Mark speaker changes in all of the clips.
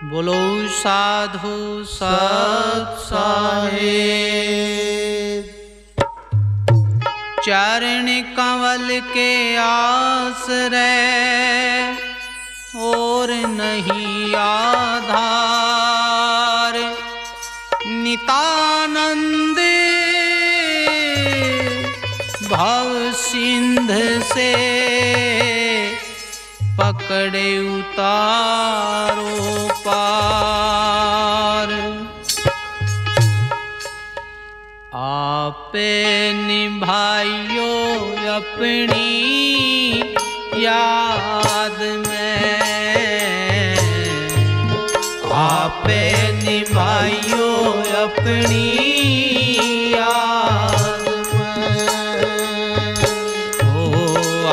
Speaker 1: बोलो साधु सत साहेब। चरण कमल के आश्रय और नहीं आधार। नितानंद भव सिंध से पकड़े उतारो पार। आपे निभाइयो अपनी याद में। आपे निभाइयो अपनी याद में। ओ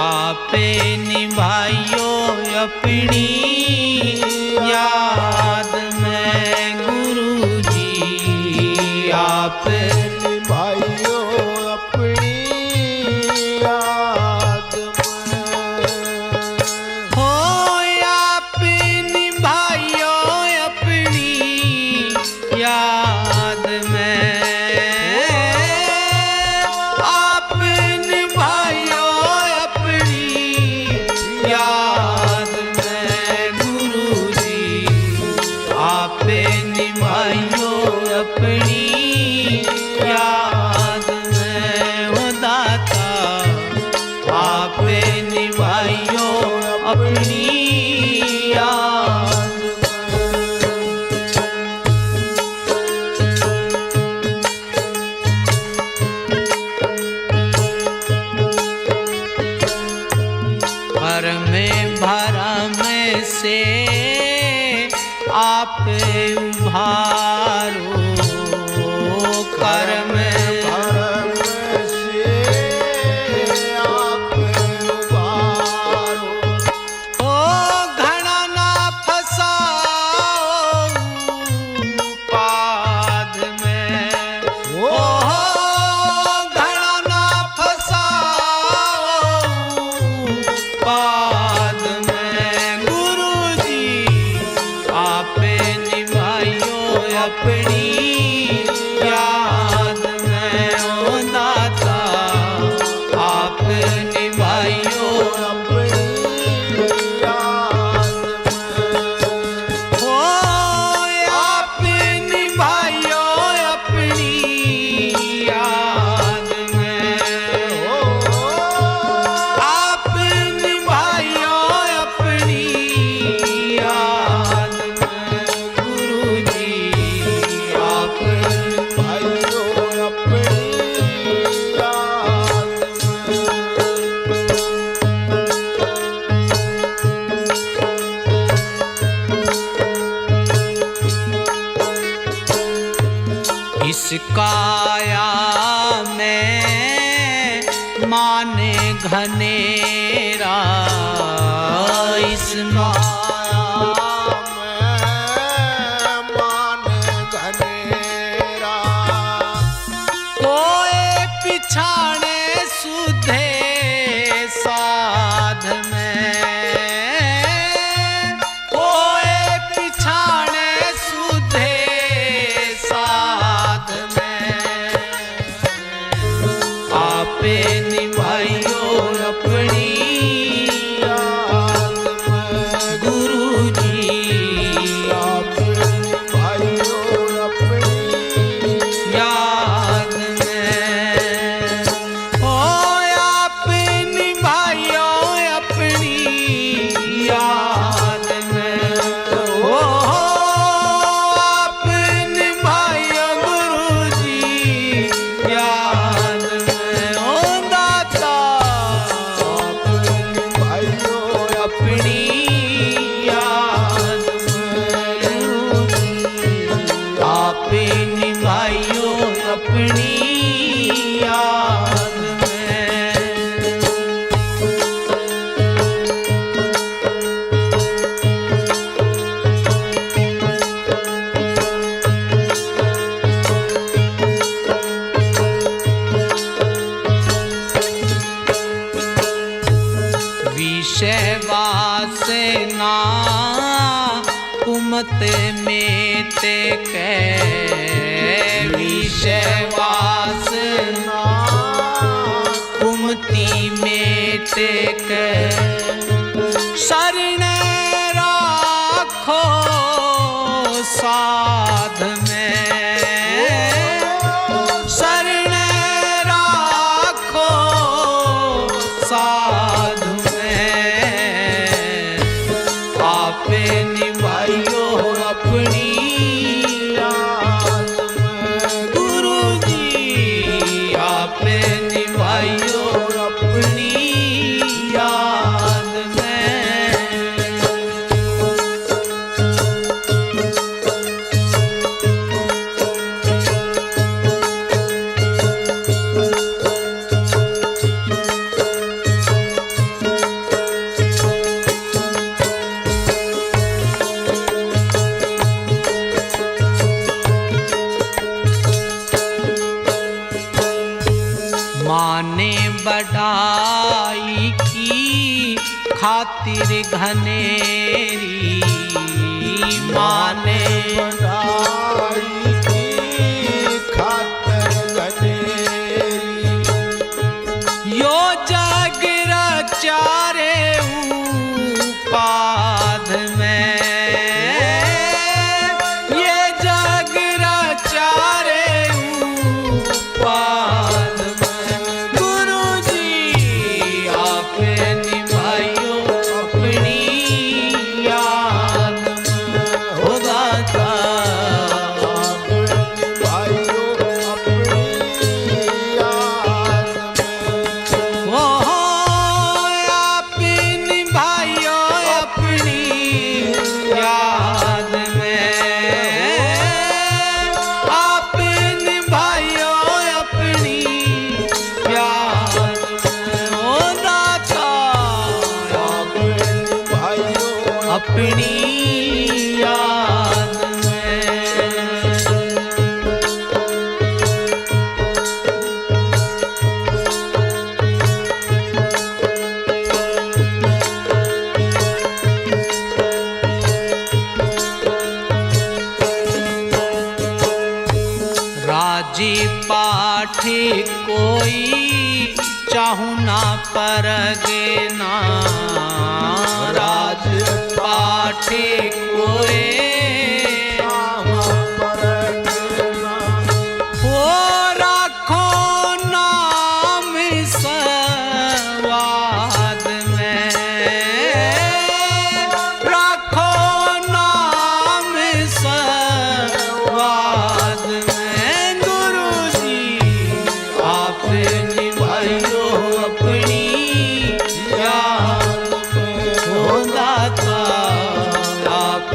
Speaker 1: आपे निभाइयो अपनी याद में। गुरु जी आप
Speaker 2: निभाइयो अपनी याद में।
Speaker 1: हो आप निभाइयो अपनी याद में। आप निभाइयो अपनी याद में। गुरु जी आप निभाइयो अपनी याद में। हो दाता आप निभाइयो अपनी याद पर में भरम से आप उभारो। कर में
Speaker 2: भरम से आप उबारो।
Speaker 1: ओ घड़ा ना फसाओ पाद में।
Speaker 2: ओ
Speaker 1: घड़ा ना फसाओ पाद में। गुरु जी आप निभाइयो अपनी याद में। ओ दाता आप निभाइयो
Speaker 2: अपनी याद में।
Speaker 1: हो आप निभाइयो अपनी याद में। आप निभाइयो अपनी याद में। गुरु जी आप
Speaker 2: निभाइयो अपनी याद में।
Speaker 1: इस काया में माने घनेरा। इस
Speaker 2: माया में मान घनेरा।
Speaker 1: कोए पिछाड़े सुधे साध में। कोए पिछाड़े सुधे साध में। आपे निभाइयो अपनी
Speaker 2: याद में।
Speaker 1: गुरु कुमत मेट के विषय वासना कुमति मेट के शरण राखो साध में शरण राखो साध में आपे निभाइयो अपनी याद में गुरु जी आपे निभाइयो अपनी याद में। माने बढ़ाई की खातिर घनेरी माने
Speaker 2: बढ़ाई की खातिर घनेरी
Speaker 1: यो जग रचारे उपाध में ये जग रचारे उपाध में गुरु जी आपे निभाइयो अपनी याद में होगा था
Speaker 2: भाइयों अपनी याद में
Speaker 1: वो आपे निभाइयो अपनी याद में आपे निभाइयो अपनी याद में ओ दाता
Speaker 2: भाइयों
Speaker 1: अपनी याद में। राजी पाठी कोई चाहू ना परगे ना राज पाठी कोई हो राखो नाम सवाद में राखो नाम सवाद में गुरु जी आप निभाइयो अपनी याद में हो दाता आप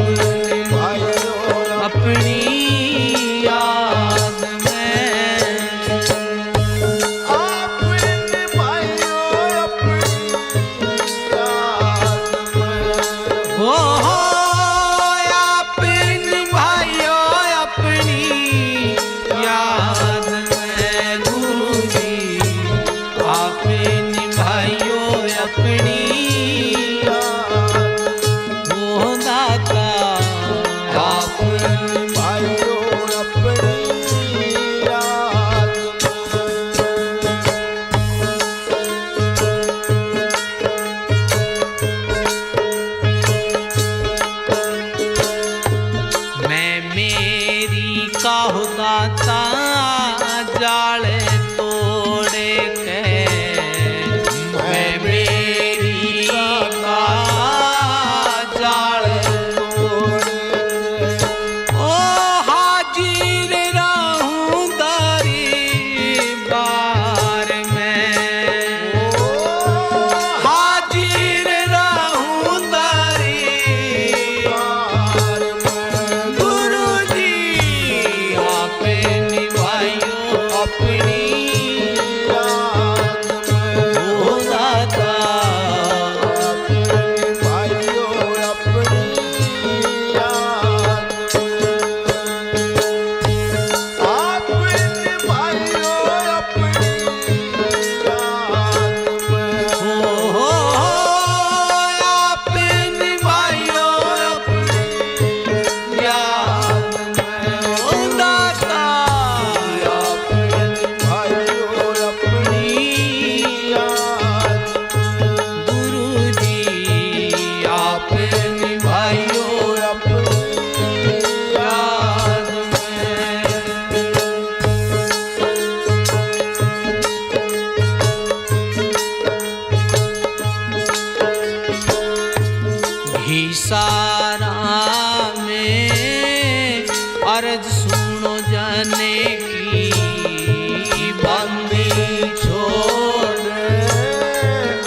Speaker 1: में अर्ज सुनो जाने की बंदी छोड़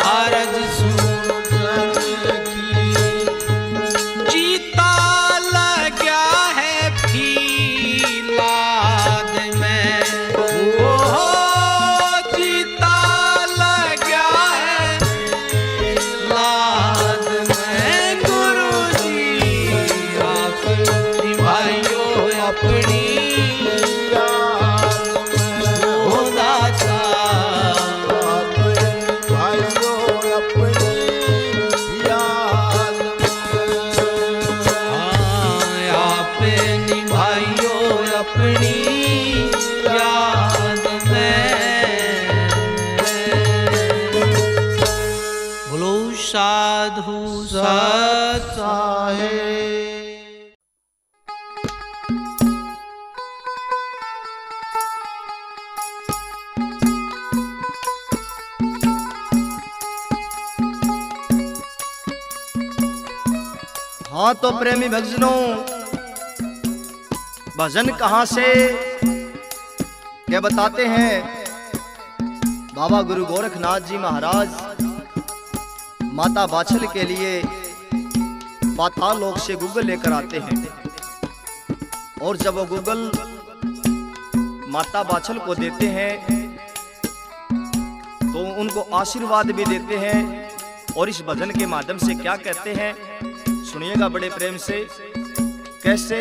Speaker 1: अर्ज सुनो जाने की जीता लगा है फीलाद में जीता लगा है लाद में गुरुजी आप निभाइयो अपनी साधु सच्चा है।
Speaker 3: हाँ तो प्रेमी भक्तजनों, भजन कहाँ से क्या बताते हैं। बाबा गुरु गोरखनाथ जी महाराज माता बाछल के लिए पाताल लोक से गूगल लेकर आते हैं और जब वो गूगल माता बाछल को देते हैं तो उनको आशीर्वाद भी देते हैं। और इस भजन के माध्यम से क्या कहते हैं सुनिएगा बड़े प्रेम से। कैसे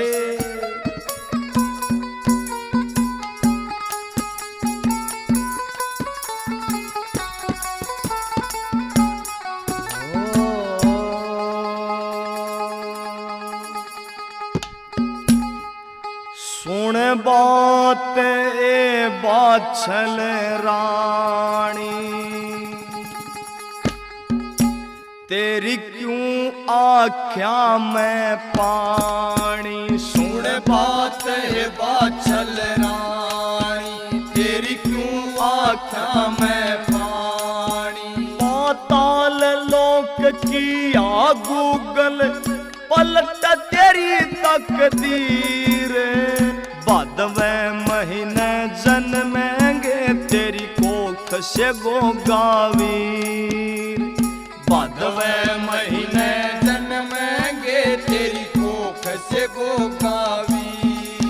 Speaker 3: सुन बात ए बाछल रानी तेरी क्यों आख्या में पानी। सुन बात ए बाछल रानी तेरी क्यों आख्या में पानी। पाताल लोक किया गूगल पलट तेरी तकदीर। बादवे महीने जन्मेंगे तेरी कोख से गोगावीर। बादवे महीने जन्मेंगे तेरी कोख से गोगावीर।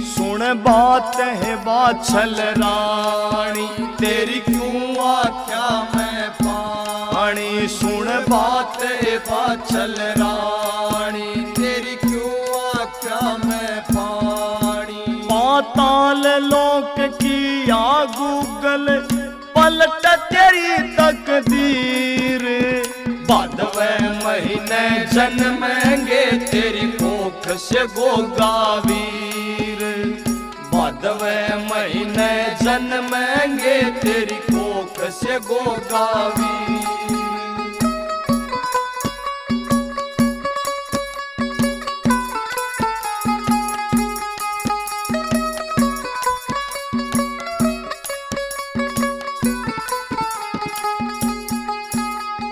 Speaker 3: सुन बात है बाछल रानी तेरी क्यों आख्या में पानी। सुन बात है बाछल रानी तेरी क्यों आख्या में पानी। पाताल लोक किया गूगल पलट तेरी तकदीर। बादवे महीने जन्मेंगे तेरी कोख से गोगावीर। बादवे महीने जन्मेंगे तेरी कोख से गोगावीर।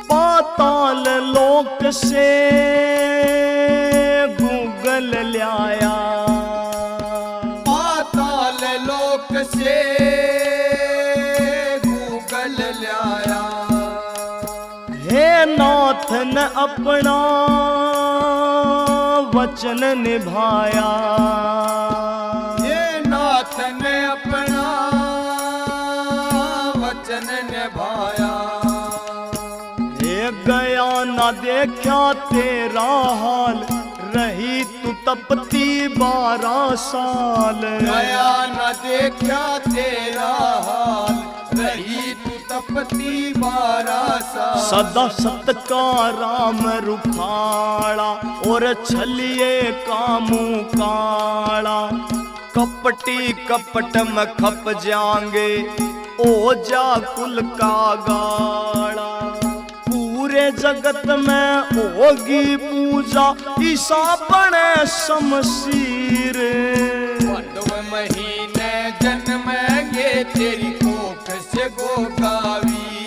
Speaker 3: पाताल लोक से गूगल लाया। पाताल लोक से गूगल लाया। हे नाथ ने अपना वचन निभाया। हे नाथ ने अपना वचन निभाया। गया ना देखा तेरा हाल रही तू तपती 12 साल। गया ना देखा तेरा हाल रही तू तपती 12 साल। सदा सत का राम रुखाड़ा और छलिए कामू काड़ा। कपटी कपट में खप जाएंगे ओ जा कुल का गाड़ा। पूरे जगत में होगी पूजा ईसा बने शमशीर। बादवे महीने जन्मेंगे तेरी कोख से गोगावीर।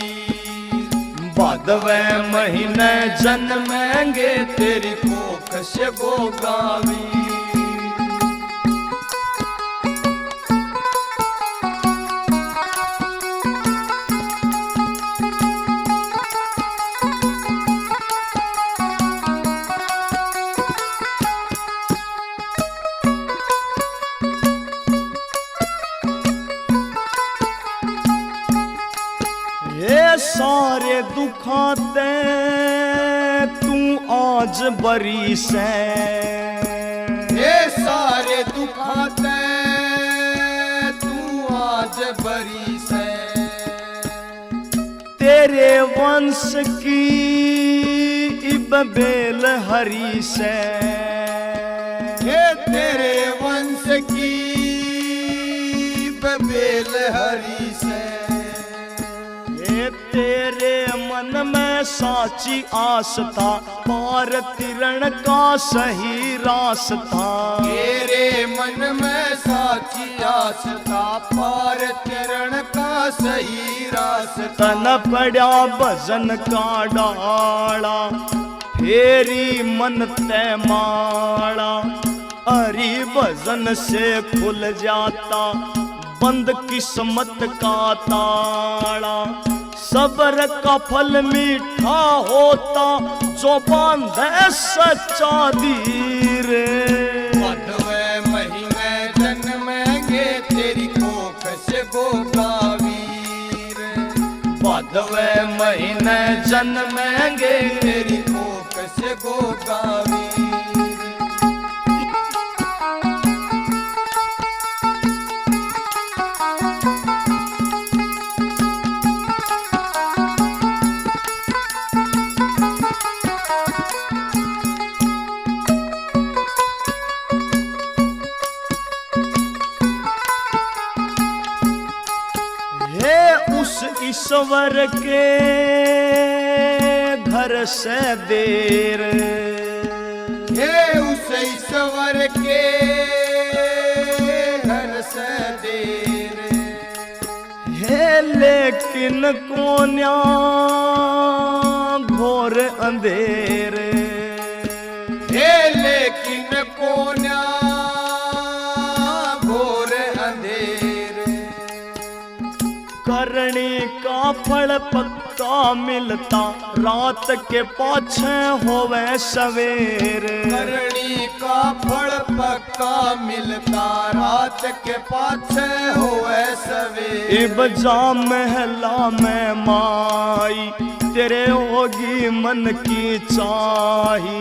Speaker 2: भादवें महीने जन्मेंगे तेरी कोख से गोगावी। सारे दुखाते तू आज बरी से, ये सारे दुखाते तू आज बरी से। तेरे वंश की इब बेल हरी से, ये तेरे वंश की इब बेल हरी से। तेरे मन में साची आस था, पार तिरण का सही रास्ता। तेरे मन में साची आस था, पार तिरण का सही रास्ता। न पड़ा भजन का डाला, फेरी मन ते माला। हरि भजन से खुल जाता, बंद किस्मत का ताला। सब्र का फल मीठा होता, जो बांधे सच्चा धीर। भादवें महीने जन्मेंगे तेरी कोख से गोगावीर। भादवें महीने जन्मेंगे तेरी कोख से गोगावीर। ईश्वर के घर से देर, हे उस ईश्वर के घर से देर। हे लेकिन कोन्या घोर अंधेर, हे लेकिन कोन्या घोर अंधेर। करनी का फल पक्का मिलता, रात के पाछे होवे सवेर। करनी का फल पक्का मिलता, रात के पाछे होवे सवेर। इब जा महला में माई, तेरे होगी मन की चाही।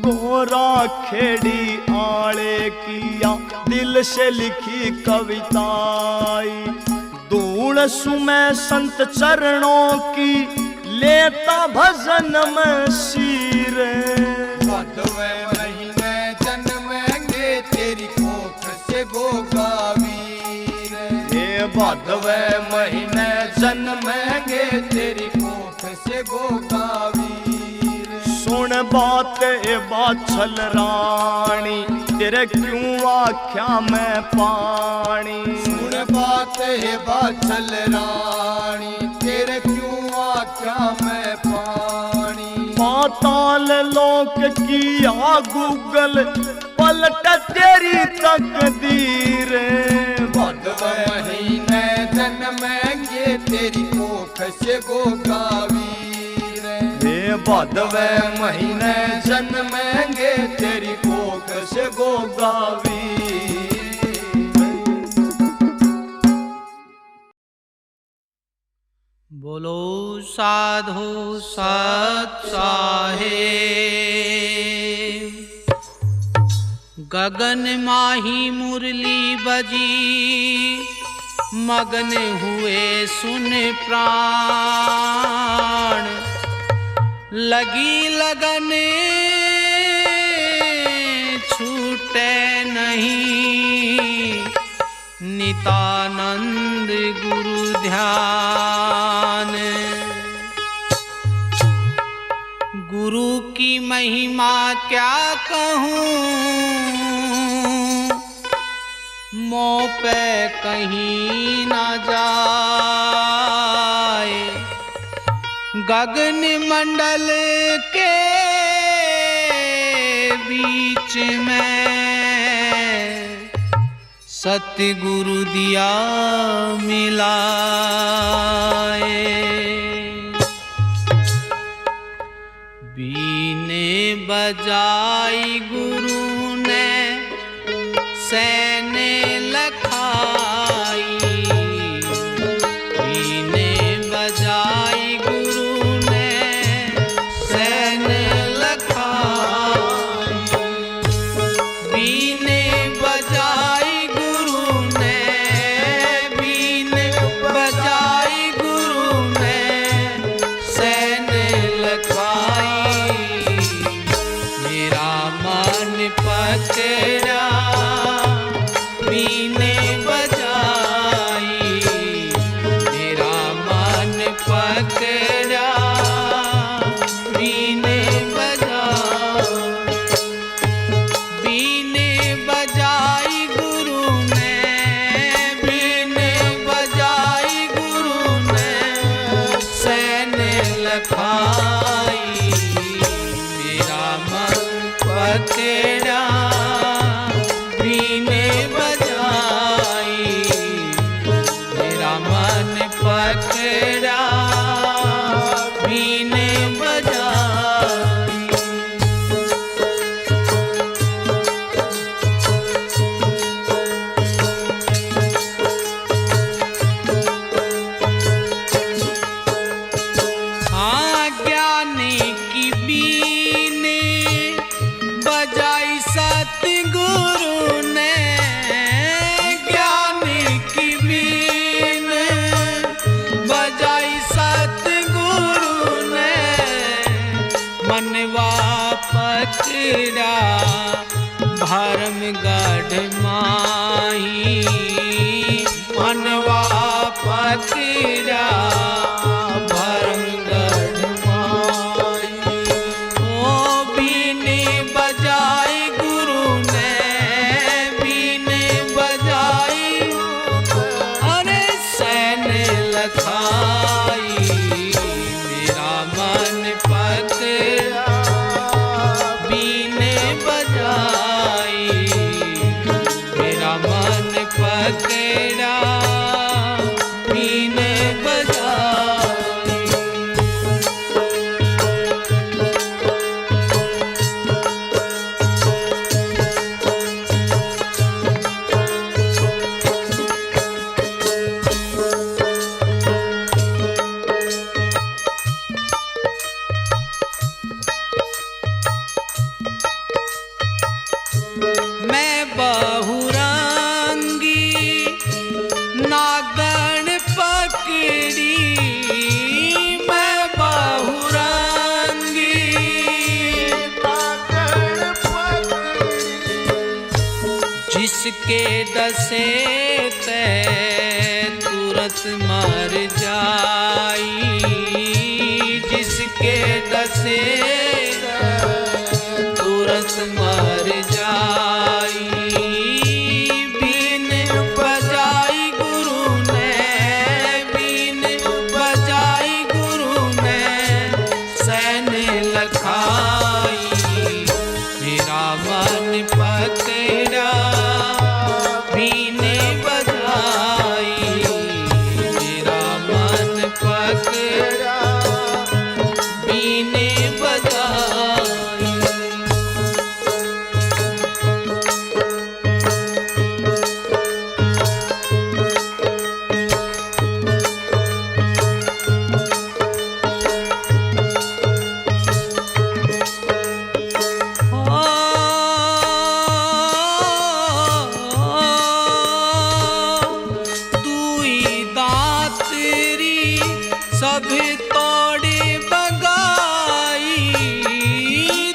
Speaker 2: गोरा खेड़ी आले किया, दिल से लिखी कविताई। धूल सुमै संत चरणों की, लेता भजन में शीर। भादवें महीने जन्मेंगे तेरी कोख से गोगावीर। हे भादवें महीने जन्मेंगे तेरी कोख से गोगावीर। सुन बात ए बाछल रानी, तेरे क्यों आख्या में पानी। सुन बात है बाछल रानी, तेरे क्यों आख्या में पानी। पाताल लोक की आ गूगल, पलट तेरी तकदीर। भादवें महीने जन्मेंगे तेरी कोख से गोगावीर। हे भादवें महीने जन्मेंगे तेरी कोख से गोगावीर।
Speaker 1: बोलो साधु सत साहेब। गगन माही मुरली बजी, मगन हुए सुन प्राण। लगी लगन छूटे नहीं, नितानंद गुरु ध्यान। गुरु की महिमा क्या कहूँ, मोह पे कहीं ना जाए। गगन मंडल के बीच में सतगुरु दिया मिलाए। बीने बजाई गुरु ने सैने लखाई। बीने बजाई गुरु ने सैने लखाई। बीने बजाई गुरु ने, बीने बजाई गुरु ने सैने लखाई। मेरा मन पकड़ा बीने बजाई। मेरा मन पकड़ा बीने बजाई। बीने बजाई गुरु ने, बीने बजाई गुरु ने सैने लखाई। मेरा मन पकड़ा बीने बजाई। मेरा मन पकड़ा बीने बजाई। हाँ ज्ञानी की बीने बजाई सतगुरु ने। ज्ञानी की बीने बजाई सतगुरु ने। मनवा पकड़ा भरम गढ़ माही। मनवा पकड़ा भरम गढ़ माही। ओ बीने बजाई गुरु ने, बीने बजाई अरे सैने लखाई। मेरा मन पकड़ा बीने बजाई। मेरा मन पकड़ा बीने बजाई। मैं बहुरंगी नागन पकड़ी। मैं बहुरंगी नागन पकड़ी। जिसके डसे ते तुरंत मर जाई। जिसके डसे तुरंत मर जाई। बीने बजाई गुरु ने, बीने बजाई गुरु ने सैने लखाई। मेरा मन पकड़ा बीने बजाई। मेरा मन पकड़ा बीने बजाई। सब तोड़े बगाई।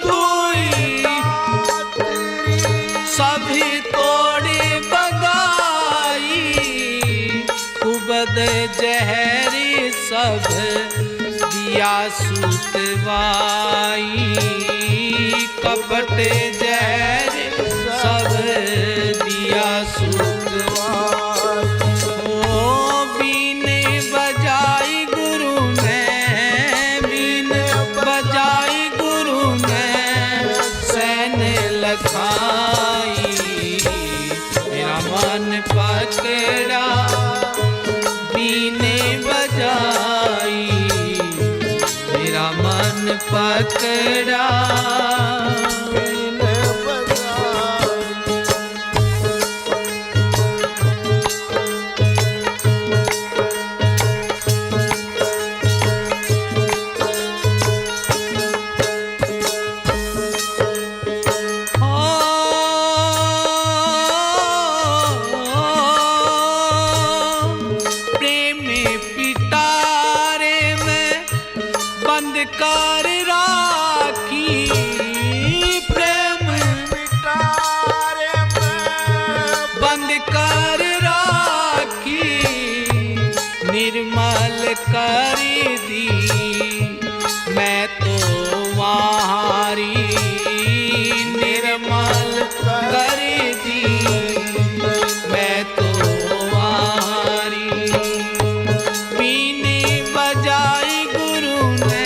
Speaker 1: धोई सब तोड़े बगाई। कुबद जहर सब दिया सुतवाई। कपट जहर सब दिया सुतवाई। ओ बीने बजाई गुरु ने, लखाई मेरा मन पकड़ा बीने बजाई मेरा मन पकड़ा कर राखी प्रेम पिटारे बंद कर राखी निर्मल कर दी मैं तो वारी निर्मल कर दी मैं तो वारी बीने बजाई गुरु ने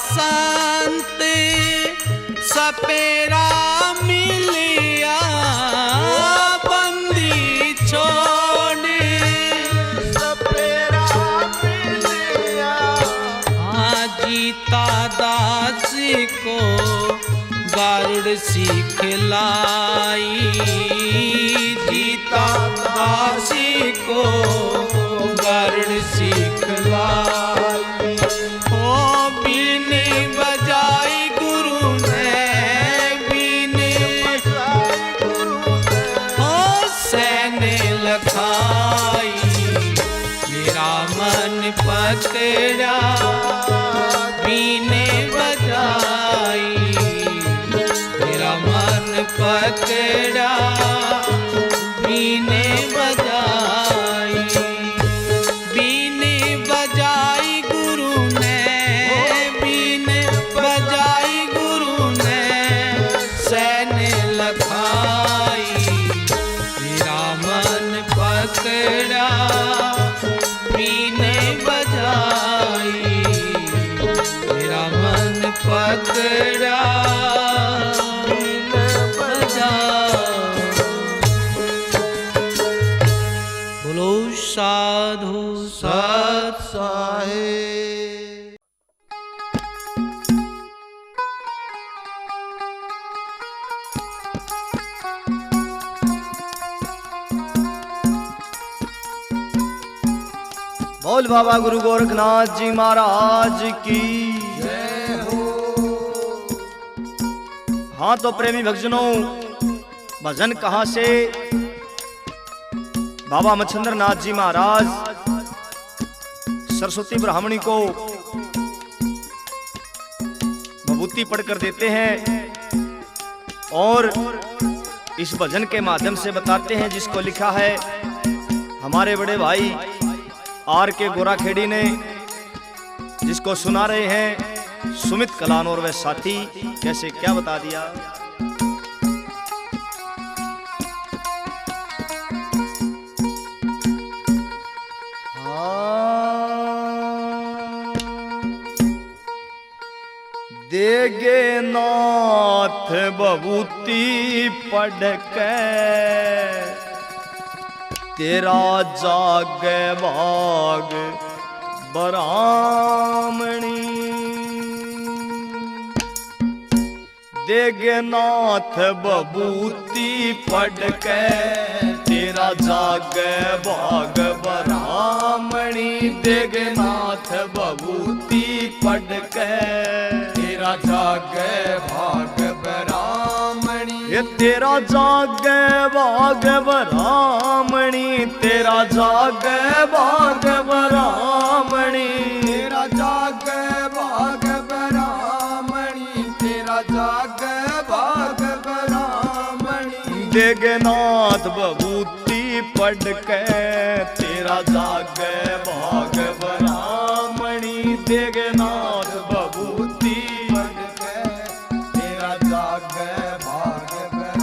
Speaker 1: संत सपेरा मिलिया बंदी छोड़ सपेरा मिलिया जीता दास को गारुड़ सिखलाई जीता दास को गारुड़ सिखलाई बीने बजाई गुरु ने बीने हो सैने लखाई मेरा मन पकड़ा बीने बजाई मेरा मन पकड़ा बीने बजाई बीने बजाई गुरु ने लखाई मेरा मन पकड़ा बीने बजाई मेरा मन पकड़ा बीने बजाई बोलो साधु सत साहेब
Speaker 3: बोल बाबा गुरु गोरखनाथ जी महाराज की
Speaker 2: जय हो।
Speaker 3: हाँ तो प्रेमी भक्तजनों, भजन कहाँ से? बाबा मच्छिंद्र नाथ जी महाराज सरस्वती ब्राह्मणी को विभूति पढ़कर देते हैं और इस भजन के माध्यम से बताते हैं, जिसको लिखा है हमारे बड़े भाई आर के गोराखेड़ी ने, जिसको सुना रहे हैं सुमित कलान और वे साथी। कैसे क्या बता दिया? देगे नाथ बबूती पढ़ के तेरा जागे भाग बरामणी। देगे नाथ बबूती पढ़ के तेरा जागे भाग बरामणी। देगे नाथ बबूती पढ़ के तेरा जागे भाग बरामणी।
Speaker 2: ये तेरा जागे भाग ब्राह्मणी, तेरा जागे भाग ब्राह्मणी,
Speaker 4: तेरा जागे भाग ब्राह्मणी, तेरा जागे भाग ब्राह्मणी।
Speaker 2: देगनाथ बबूती पढ़ के तेरा जागे भाग ब्राह्मणी, देगनाथ बबूती
Speaker 4: पढ़ के तेरा जागे भाग ब्राह्मणी।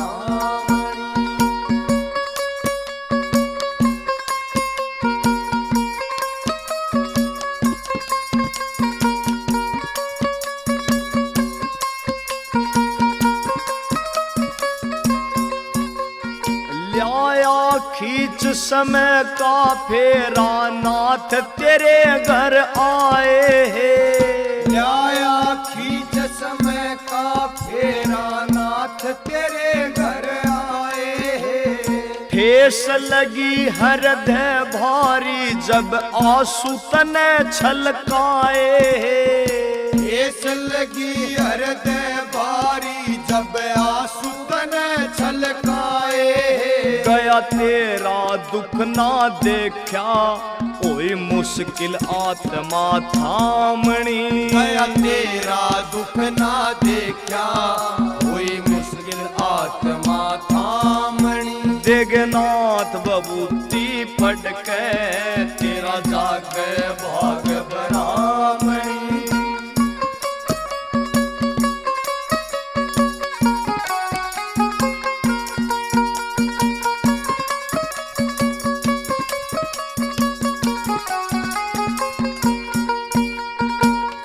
Speaker 2: ल्याया खींच समय का फेरा, नाथ तेरे घर आए हैं।
Speaker 4: ल्याया खींच समय का फेरा, नाथ तेरे घर आए हैं।
Speaker 2: ठेस लगी हृदय भारी, जब आंसू तने छलकाए हैं।
Speaker 4: ठेस लगी हृदय भारी, जब आंसू तने छलकाए।
Speaker 2: गया तेरा दुख ना देखा, कोई मुश्किल आत्मा थामणी।
Speaker 4: गया तेरा दुख ना देखा, कोई मुश्किल आत्मा थामणी।
Speaker 2: देगनाथ बबूती पढ़ के तेरा जागे भाग ब्राह्मणी।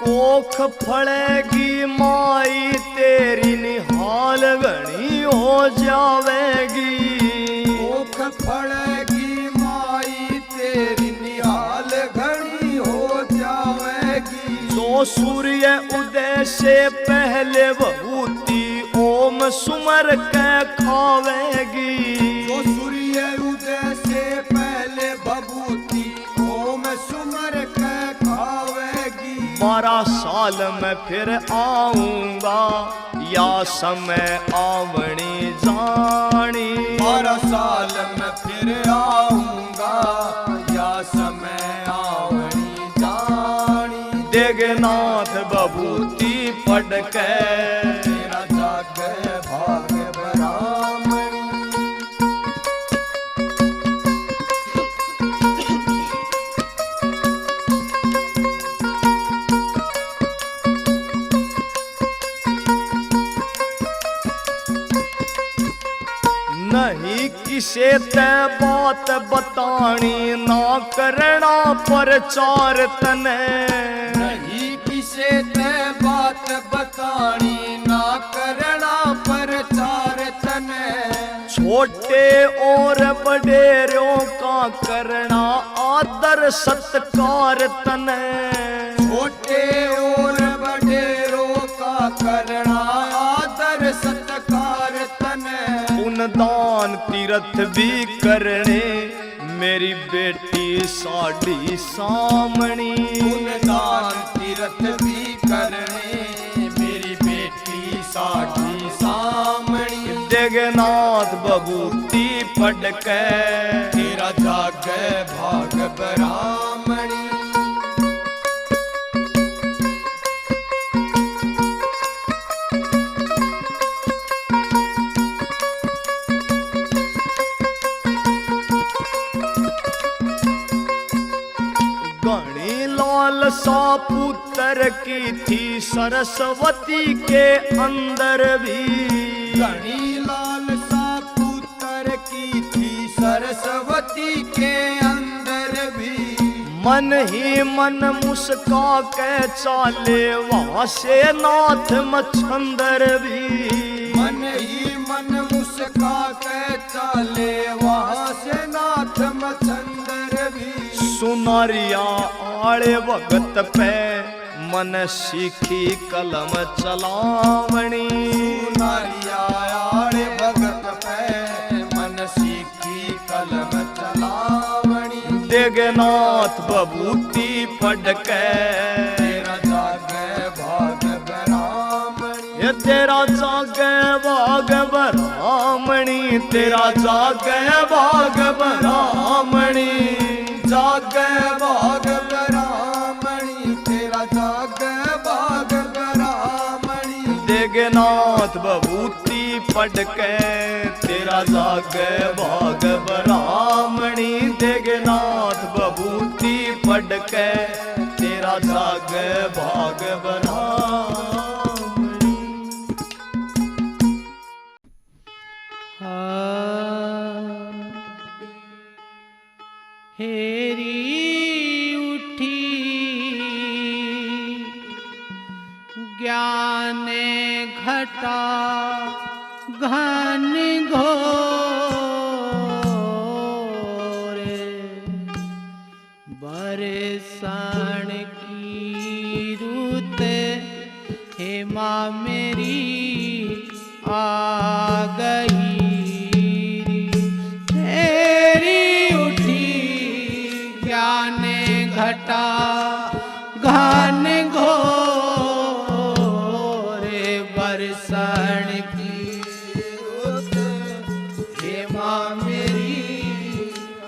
Speaker 2: कोख फड़ेगी माई तेरी, निहाल घनी हो जावेगी।
Speaker 4: कोख फड़ेगी माई तेरी, निहाल घनी हो जावेगी।
Speaker 2: जो सूर्य उदय से पहले बबूती ओम सुमर के खावेगी।
Speaker 4: जो सूर्य उदय से पहले बबूती ओम सुमर के खावेगी।
Speaker 2: 12 साल में फिर आऊंगा, या समय आवणी जानी।
Speaker 4: 12 साल में फिर आऊंगा, या समय आवणी जानी।
Speaker 2: देगनाथ बबूती पढ़ के
Speaker 4: तेरा जागे भाग ब्राह्मणी।
Speaker 2: नहीं किसे ते बात बतानी, ना करना प्रचार तने।
Speaker 4: नहीं किसे ते बात बतानी, ना करना प्रचार तने।
Speaker 2: छोटे और बड़ेरों का करना आदर सत्कार तने।
Speaker 4: छोटे और बड़ेरों का करना आदर सत्कार तने।
Speaker 2: पुण्यदान तीर्थ भी करने, मेरी बेटी साड़ी सामणी।
Speaker 4: पुण्यदान तीर्थ भी करने, मेरी बेटी साड़ी सामणी।
Speaker 2: देगनाथ बबूती पढ़ के
Speaker 4: तेरा जागे भाग ब्राह्मणी।
Speaker 2: घनी लालसा पुत्र की थी, सरस्वती के अंदर भी।
Speaker 4: घनी लालसा पुत्र की थी, सरस्वती के अंदर भी।
Speaker 2: मन ही मन मुस्का के चाले, वहां से नाथ मच्छंदर भी।
Speaker 4: मन ही मन मुस्का के चाले, वहां से नाथ मच्छंदर भी।
Speaker 2: सुनारिया आड़े वक्त पे, मन सीखी कलम चलावणी।
Speaker 4: सुनारिया आड़े भगत पे, मन सीखी कलम चलावणी।
Speaker 2: देगनाथ बबूती पढ़ के
Speaker 4: तेरा जागे भाग ब्राह्मणी।
Speaker 2: ये तेरा जागे भाग ब्राह्मणी। ब्राह्मणी तेरा जागे भाग ब्राह्मणी,
Speaker 4: जागे भाग ब्राह्मणी तेरा जागे भाग ब्राह्मणी।
Speaker 2: देगनाथ बभूति पढ़ के तेरा जागे भाग ब्राह्मणी, देगनाथ बभूति पढ़ के तेरा जागे भाग ब्राह्मणी।
Speaker 1: हेरी उठी ज्ञान घटा घन घोर, बरसाण की रुत हेमा मेरी आ गई। घटा घन घोर, बरसाण की रुत हेमा मेरी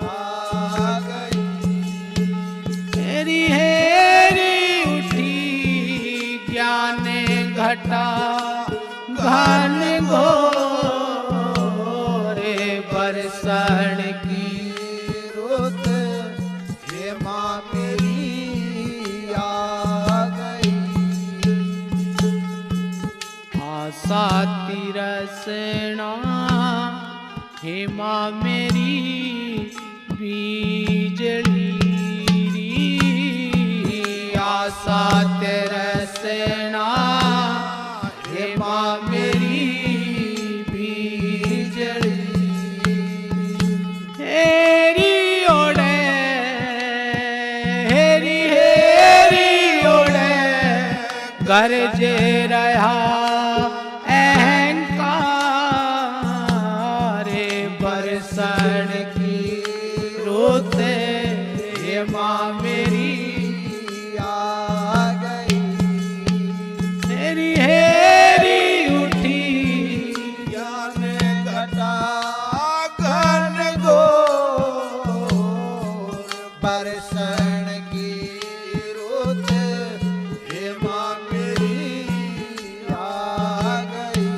Speaker 1: आ गई। हेरी हेरी उठी ज्ञान घटा घन घोर, बरसाण की रुत हेमा मेरी आ गई। आशा तिरसना हेमा मेरी बीजली, आशा तिरसना हेमा मेरी बीजली। हेरी ओढ़े हेरी हेरी ओढ़े गरजे रहा अहंकार, बरसाण की रुत हेमा मेरी आ गई। हेरी हेरी उठी ज्ञान घटा घन घोर, बरसाण की रुत हेमा मेरी आ गई।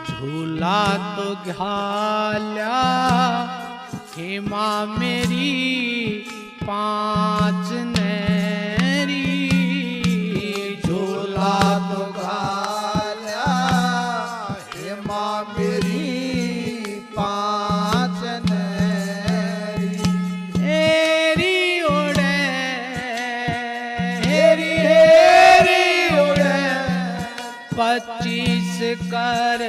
Speaker 1: झूला तो घाल्या हेमा मेरी पांच नेरी, झूला तो घाल्या
Speaker 4: हेमा मेरी पांच नेरी।
Speaker 1: हेरी ओढ़े हेरी हेरी ओढ़े 25 कर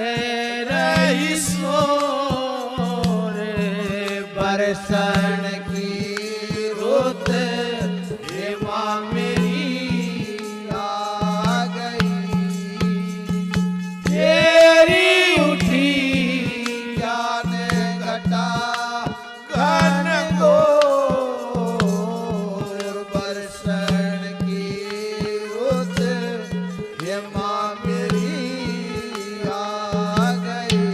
Speaker 1: रही सोर, बरसाण की रुत हेमा मेरी आ गई। हेरी उठी
Speaker 4: ज्ञान घटा घन घोर, बरसाण की रुत हेमा मेरी आ गई।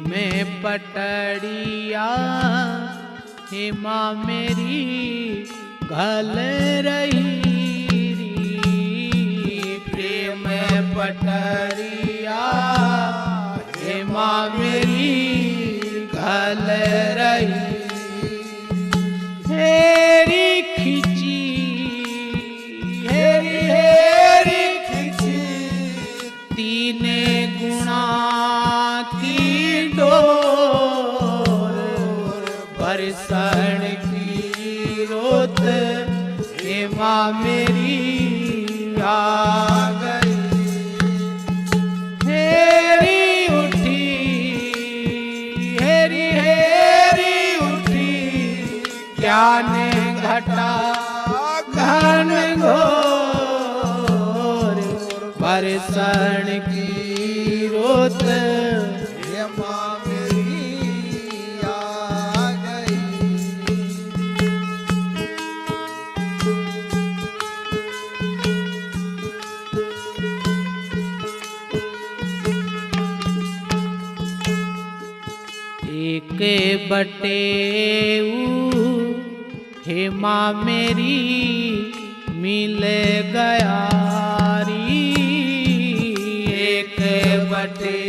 Speaker 1: में पटड़िया हेमा मेरी घल रही, प्रेम पटड़िया हेमा मेरी घल रही। हेरी खिची हेरी हेरी खिची तीन गुणा की डोर, बरसाण की रुत हेमा मेरी आ गई। हेरी उठी ज्ञान घटा घन घोर बरसण की रोत
Speaker 4: ये माँ मेरी आ गई।
Speaker 1: एक बटे हे माँ मेरी मिल गया री। एक बटे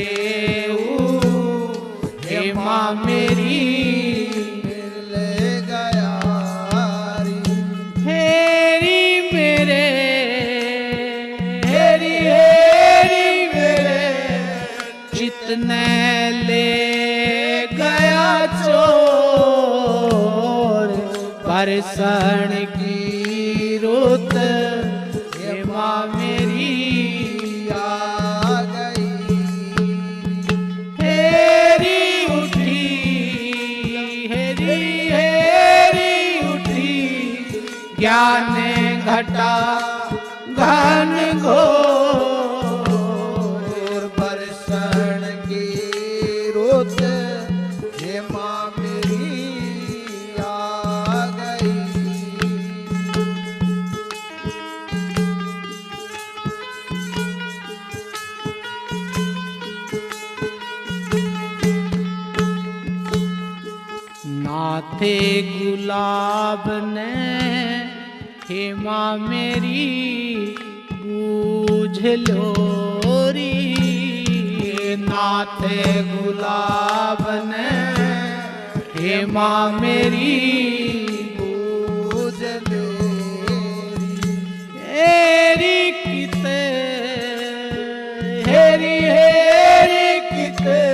Speaker 1: हे माँ मेरी
Speaker 4: मिल गया री।
Speaker 1: हेरी मेरे हेरी हेरी मेरे जितने ले गया चोर बरसण की रुत हे माँ मेरी
Speaker 4: आ गई।
Speaker 1: हेरी उठी हेरी हेरी उठी ज्ञान घटा घन घोर
Speaker 4: बरसण की रुत हे माँ मेरी आ गई।
Speaker 1: नाथे गुलाब ने हे माँ मेरी बूझ लो री। नाथे गुलाब ने हे माँ मेरी
Speaker 4: बूझ लो
Speaker 1: हेरी किते हेरी हेरी किते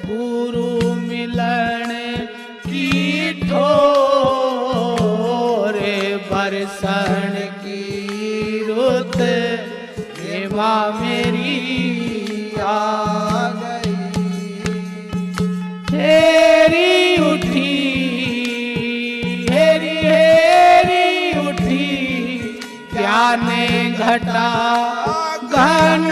Speaker 1: गुरु मिलन की ठोर बरसण की रुत हे माँ मेरी आ
Speaker 4: गई।
Speaker 1: हेरी उठी हेरी हेरी उठी ज्ञान घटा घन